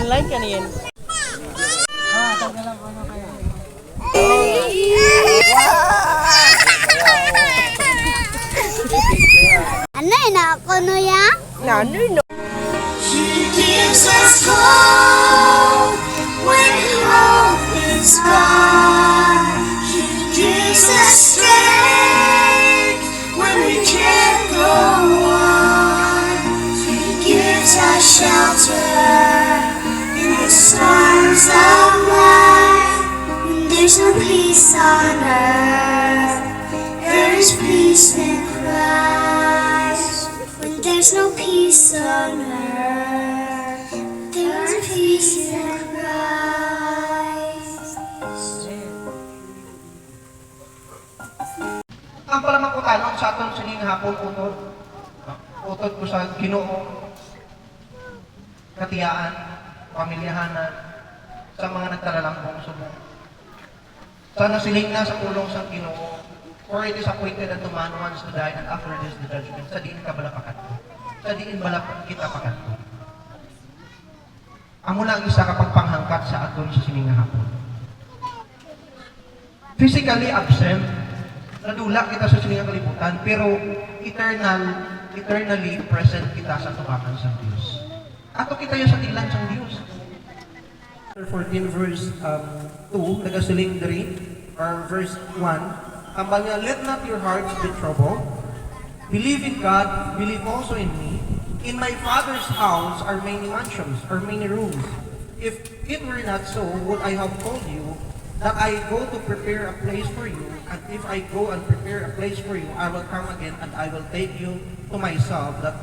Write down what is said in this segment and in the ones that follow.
Online ka niyan. Ano na ako no ya? Ano no? He gives us hope when hope is gone. He gives us strength when we can't go on. He gives us shelter in the storms of life. When there's no peace on earth, there is peace in Christ. When there's no peace on earth, there is peace in Christ. Ang palamang ko tanong sa atong sining hapon utod. Utod ko sa Ginoo. Katiyaan, pamilyahanan, sa mga nagtalalangkong subong. Sana siling na sa pulong sa Ginoo. For it is appointed unto man once to die, and after this the judgment. Sa diin ka balapakat ko. Sa diin balap kita pakat ko. Amo na ang isa kapag panghangkat sa aton sa sining hapon. Physically absent, nadula kita sa sining kalibutan, pero eternally present kita sa tubakan sa Diyos. Ato kita yung sa tilan sa Diyos. 14 verse 2, nagasiling diri, or verse 1, ambang niya, let not your hearts be troubled. Believe in God, believe also in me. In my Father's house are many mansions, or many rooms. If it were not so, would I have told you that I go to prepare a place for you, and if I go and prepare a place for you, I will come again and I will take you to myself, that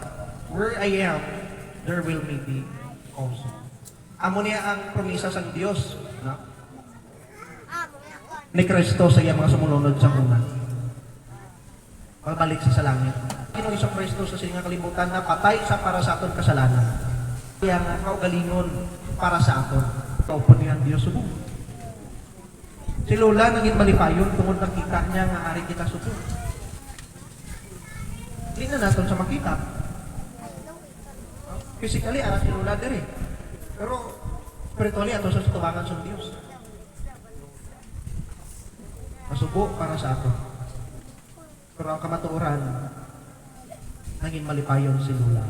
where I am, there will be also. Amo niya ang promisa sa Diyos, no? Ni Kristo sa iya mga sumunod sa una. Pagbalik sa langit. Ginoo sa Kristo sa sining kalibutan na patay sa para sa aton kasalanan. Kaya nga kaugalingon para sa aton. Kaupo niya ang Diyos subong. Si Lola naging malipayon tungod nakita niya nga ari kita subong. Hindi na natin sa makita. Physically, ara si Lola diri. Pero spiritually ato sa tubangan sa Diyos. Masubo para sa ato. Pero ang kamatuoran, naging malipayon si Lola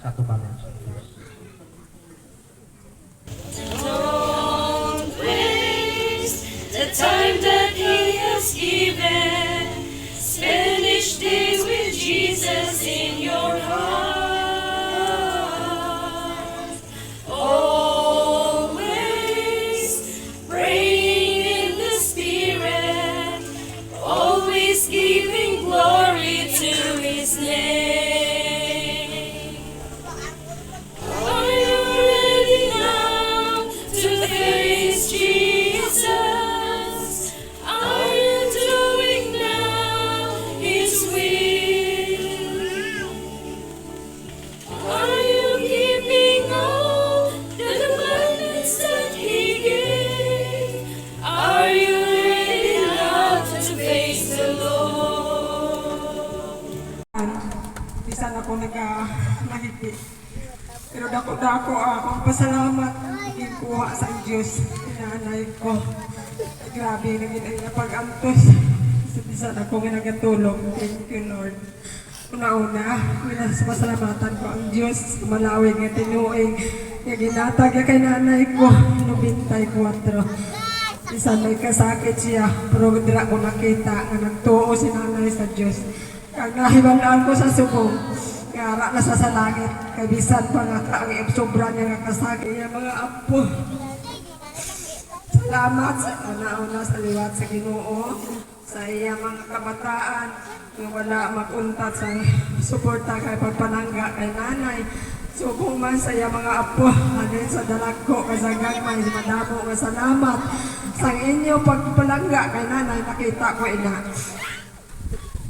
sa tubangan sa Diyos. Don't waste the time that He has given. Spend each day with Jesus in your heart. Always praying in the Spirit, always giving glory to His name. Are you ready now to face Jesus? Are you doing now His will? Are you keeping all the commandments that He gave? Are you ready now to face the Lord? Di sana ako nagmahigi. Pero dako-dako akong pasalamat ikuha sa Diyos. Tinanay ko. Grabe naging ay napag-antos. Di sana ako nga nagatulong. Thank you, Lord. Una-una, pasalamatan ko ang Diyos. Malawig nga tinuing. Nga ginatag nga kay nanay ko. 94. Isa may kasakit siya. Pero dira ko nakita nga nagtuo si nanay sa Diyos. Kag nahibalaan ko sa subong. Kara na sa salangit. Kabisan pa nga ka ang sobra niya nga kasakit niya mga apo. Salamat sa una-una sa liwat sa Ginoo. sa iya mga kabataan nga wala makuntat sa suporta kay pagpanangga kay nanay. Subong man sa iya mga apo, alin sa dalagko kasagag may madamo nga salamat sa inyo pagpalangga kay nanay, nakita ko ina.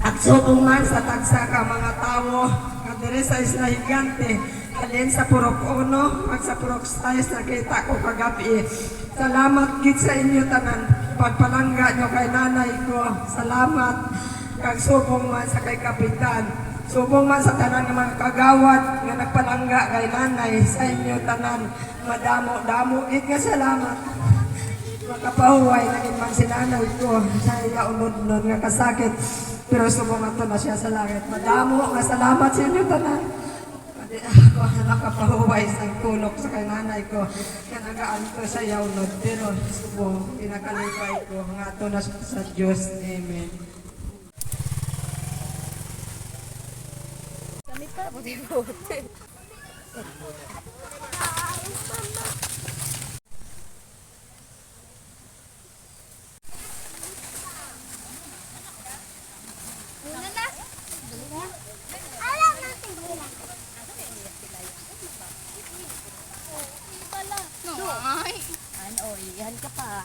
At subong man sa tagsa ka mga tawo kadiri sa Isla Higante, alin sa Purok 1 at sa Purok 6 nakita ko kagabi. Salamat gid sa inyo tanan pagpalangga nyo kay nanay ko. Salamat kag subong man sa kay kapitan. Subong man sa tanan ng mga kagawad nga nagpalangga kay nanay sa inyo tanan. Madamo-damo gid nga salamat. Makapahuway na man si nanay ko sa iya unod-unod nga kasakit. Pero subong ato na siya sa langit. Madamo nga salamat sa inyo tanan. Ako nakapahuway sa tulog sa kay nanay ko. Kaya nagaan ko sa iya unod. Pero subong pinakalipay ko nga ato na sa Diyos. Amen. Kami pa, buti-buti. Alam natin gula. No, ay. Ano, iyan ka pa.